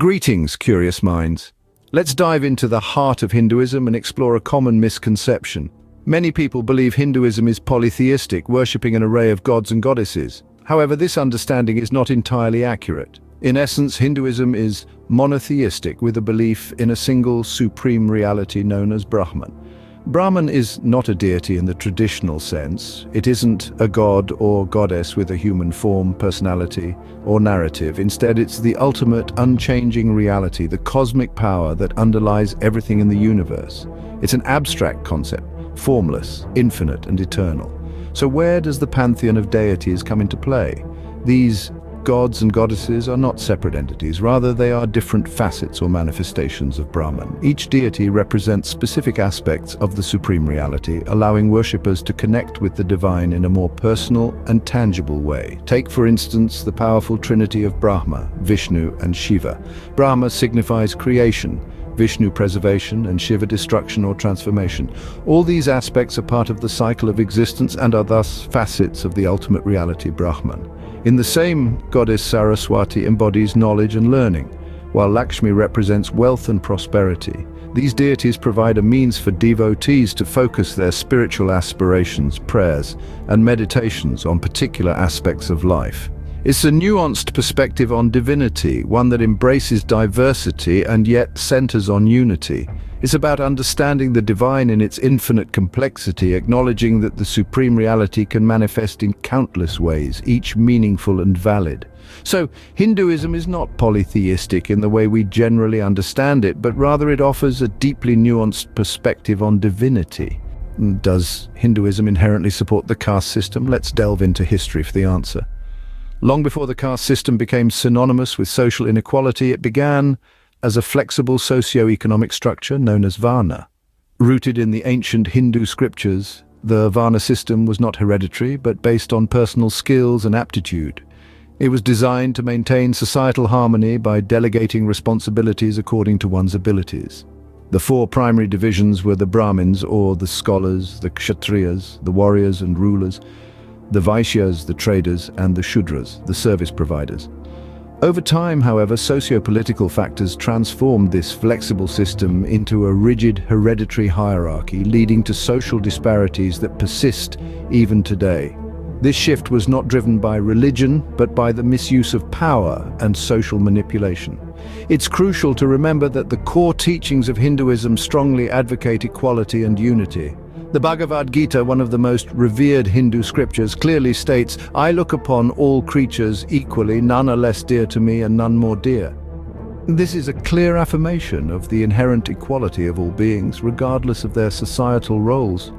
Greetings, curious minds. Let's dive into the heart of Hinduism and explore a common misconception. Many people believe Hinduism is polytheistic, worshipping an array of gods and goddesses. However, this understanding is not entirely accurate. In essence, Hinduism is monotheistic, with a belief in a single supreme reality known as Brahman. Brahman is not a deity in the traditional sense. It isn't a god or goddess with a human form, personality, or narrative. Instead, it's the ultimate, unchanging reality, the cosmic power that underlies everything in the universe. It's an abstract concept, formless, infinite, and eternal. So where does the pantheon of deities come into play? These gods and goddesses are not separate entities, rather they are different facets or manifestations of Brahman. Each deity represents specific aspects of the supreme reality, allowing worshippers to connect with the divine in a more personal and tangible way. Take, for instance, the powerful trinity of Brahma, Vishnu, and Shiva. Brahma signifies creation, Vishnu preservation, and Shiva destruction or transformation. All these aspects are part of the cycle of existence and are thus facets of the ultimate reality, Brahman. In the same, goddess Saraswati embodies knowledge and learning, while Lakshmi represents wealth and prosperity. These deities provide a means for devotees to focus their spiritual aspirations, prayers, and meditations on particular aspects of life. It's a nuanced perspective on divinity, one that embraces diversity and yet centers on unity. It's about understanding the divine in its infinite complexity, acknowledging that the supreme reality can manifest in countless ways, each meaningful and valid. So, Hinduism is not polytheistic in the way we generally understand it, but rather it offers a deeply nuanced perspective on divinity. Does Hinduism inherently support the caste system? Let's delve into history for the answer. Long before the caste system became synonymous with social inequality, it began as a flexible socio-economic structure known as Varna. Rooted in the ancient Hindu scriptures, the Varna system was not hereditary, but based on personal skills and aptitude. It was designed to maintain societal harmony by delegating responsibilities according to one's abilities. The four primary divisions were the Brahmins, or the scholars, the Kshatriyas, the warriors and rulers, the Vaishyas, the traders, and the Shudras, the service providers. Over time, however, socio-political factors transformed this flexible system into a rigid hereditary hierarchy, leading to social disparities that persist even today. This shift was not driven by religion, but by the misuse of power and social manipulation. It's crucial to remember that the core teachings of Hinduism strongly advocate equality and unity. The Bhagavad Gita, one of the most revered Hindu scriptures, clearly states, "I look upon all creatures equally, none are less dear to me and none more dear." This is a clear affirmation of the inherent equality of all beings, regardless of their societal roles.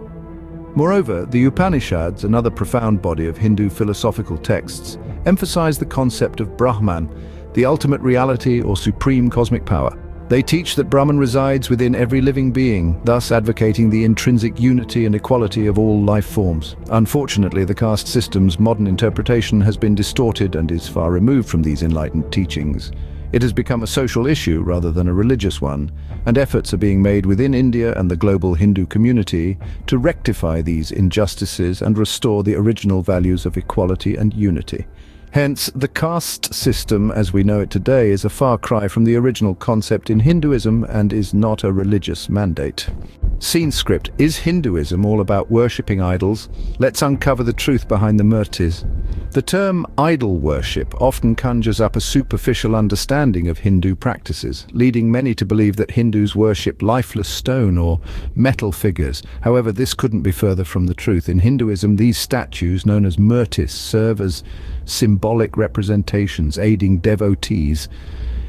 Moreover, the Upanishads, another profound body of Hindu philosophical texts, emphasize the concept of Brahman, the ultimate reality or supreme cosmic power. They teach that Brahman resides within every living being, thus advocating the intrinsic unity and equality of all life forms. Unfortunately, the caste system's modern interpretation has been distorted and is far removed from these enlightened teachings. It has become a social issue rather than a religious one, and efforts are being made within India and the global Hindu community to rectify these injustices and restore the original values of equality and unity. Hence, the caste system as we know it today is a far cry from the original concept in Hinduism and is not a religious mandate. Scene script: is Hinduism all about worshipping idols? Let's uncover the truth behind the murtis. The term idol worship often conjures up a superficial understanding of Hindu practices, leading many to believe that Hindus worship lifeless stone or metal figures. However, this couldn't be further from the truth. In Hinduism, these statues, known as murtis, serve as symbolic representations, aiding devotees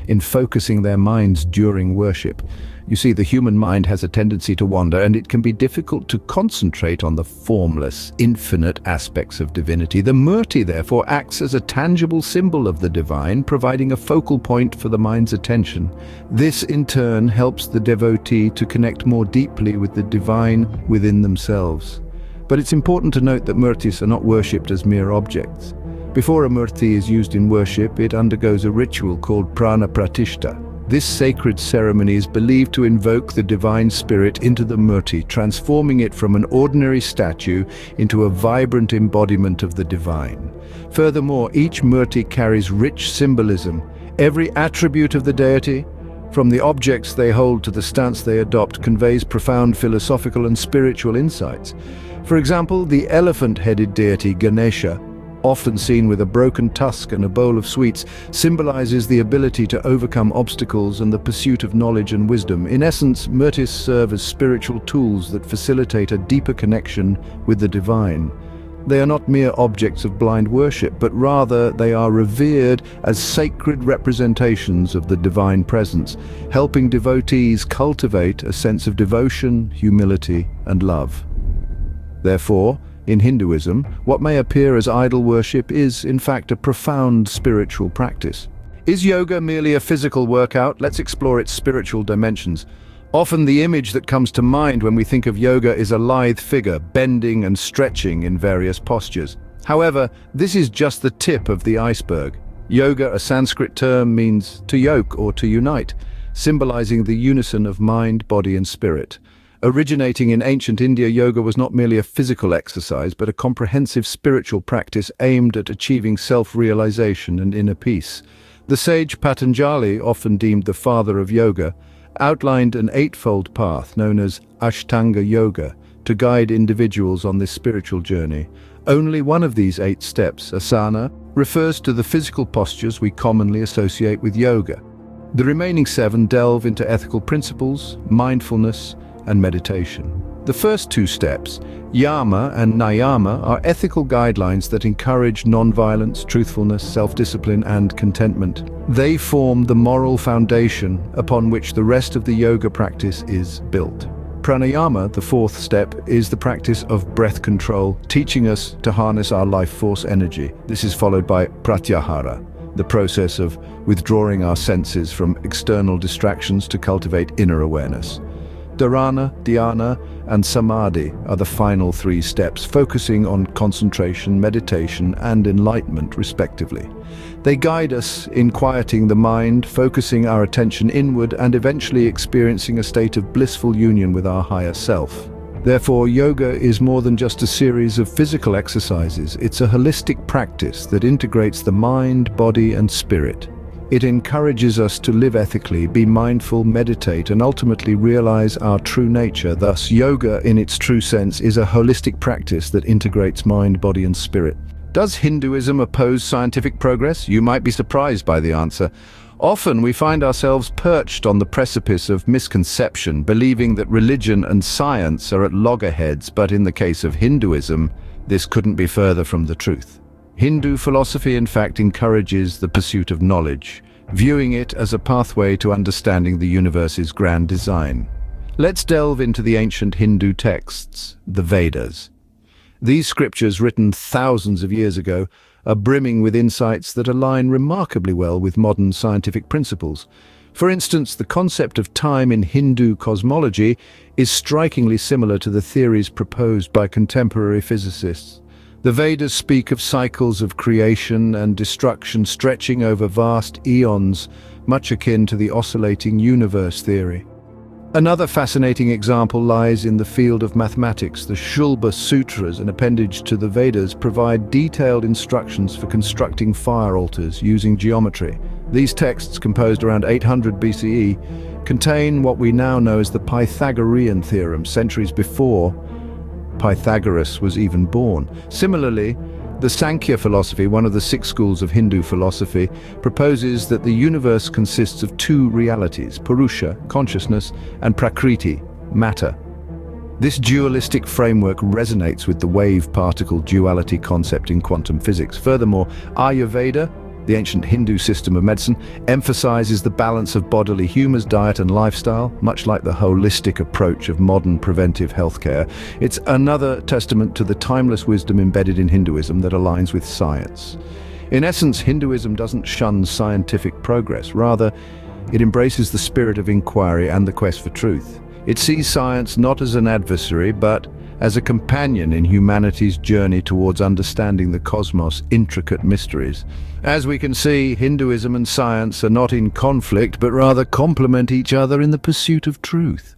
in focusing their minds during worship. You see, the human mind has a tendency to wander, and it can be difficult to concentrate on the formless, infinite aspects of divinity. The murti, therefore, acts as a tangible symbol of the divine, providing a focal point for the mind's attention. This, in turn, helps the devotee to connect more deeply with the divine within themselves. But it's important to note that murtis are not worshipped as mere objects. Before a murti is used in worship, it undergoes a ritual called prana pratishta. This sacred ceremony is believed to invoke the divine spirit into the murti, transforming it from an ordinary statue into a vibrant embodiment of the divine. Furthermore, each murti carries rich symbolism, Every attribute of the deity, from the objects they hold to the stance they adopt, conveys profound philosophical and spiritual insights. For example, the elephant-headed deity Ganesha, often seen with a broken tusk and a bowl of sweets, symbolizes the ability to overcome obstacles and the pursuit of knowledge and wisdom. In essence, murtis serve as spiritual tools that facilitate a deeper connection with the divine. They are not mere objects of blind worship, but rather they are revered as sacred representations of the divine presence, helping devotees cultivate a sense of devotion, humility, and love. Therefore, in Hinduism, what may appear as idol worship is, in fact, a profound spiritual practice. Is yoga merely a physical workout? Let's explore its spiritual dimensions. Often the image that comes to mind when we think of yoga is a lithe figure, bending and stretching in various postures. However, this is just the tip of the iceberg. Yoga, a Sanskrit term, means to yoke or to unite, symbolizing the unison of mind, body, and spirit. Originating in ancient India, yoga was not merely a physical exercise, but a comprehensive spiritual practice aimed at achieving self-realization and inner peace. The sage Patanjali, often deemed the father of yoga, outlined an eightfold path known as Ashtanga Yoga to guide individuals on this spiritual journey. Only one of these 8 steps, asana, refers to the physical postures we commonly associate with yoga. The remaining 7 delve into ethical principles, mindfulness, and meditation. The first 2 steps, yama and niyama, are ethical guidelines that encourage non-violence, truthfulness, self-discipline, and contentment. They form the moral foundation upon which the rest of the yoga practice is built. Pranayama, the 4th step, is the practice of breath control, teaching us to harness our life force energy. This is followed by pratyahara, the process of withdrawing our senses from external distractions to cultivate inner awareness. Dharana, dhyana, and samadhi are the final 3 steps, focusing on concentration, meditation, and enlightenment, respectively. They guide us in quieting the mind, focusing our attention inward, and eventually experiencing a state of blissful union with our higher self. Therefore, yoga is more than just a series of physical exercises. It's a holistic practice that integrates the mind, body, and spirit. It encourages us to live ethically, be mindful, meditate, and ultimately realize our true nature. Thus, yoga, in its true sense, is a holistic practice that integrates mind, body, and spirit. Does Hinduism oppose scientific progress? You might be surprised by the answer. Often we find ourselves perched on the precipice of misconception, believing that religion and science are at loggerheads, but in the case of Hinduism, this couldn't be further from the truth. Hindu philosophy, in fact, encourages the pursuit of knowledge, viewing it as a pathway to understanding the universe's grand design. Let's delve into the ancient Hindu texts, the Vedas. These scriptures, written thousands of years ago, are brimming with insights that align remarkably well with modern scientific principles. For instance, the concept of time in Hindu cosmology is strikingly similar to the theories proposed by contemporary physicists. The Vedas speak of cycles of creation and destruction stretching over vast eons, much akin to the oscillating universe theory. Another fascinating example lies in the field of mathematics. The Shulba Sutras, an appendage to the Vedas, provide detailed instructions for constructing fire altars using geometry. These texts, composed around 800 BCE, contain what we now know as the Pythagorean theorem, centuries before Pythagoras was even born. Similarly, the Sankhya philosophy, one of the 6 schools of Hindu philosophy, proposes that the universe consists of 2 realities, Purusha, consciousness, and Prakriti, matter. This dualistic framework resonates with the wave-particle duality concept in quantum physics. Furthermore, Ayurveda, the ancient Hindu system of medicine, emphasizes the balance of bodily humors, diet, and lifestyle, much like the holistic approach of modern preventive healthcare. It's another testament to the timeless wisdom embedded in Hinduism that aligns with science. In essence, Hinduism doesn't shun scientific progress. Rather, it embraces the spirit of inquiry and the quest for truth. It sees science not as an adversary, but as a companion in humanity's journey towards understanding the cosmos' intricate mysteries. As we can see, Hinduism and science are not in conflict, but rather complement each other in the pursuit of truth.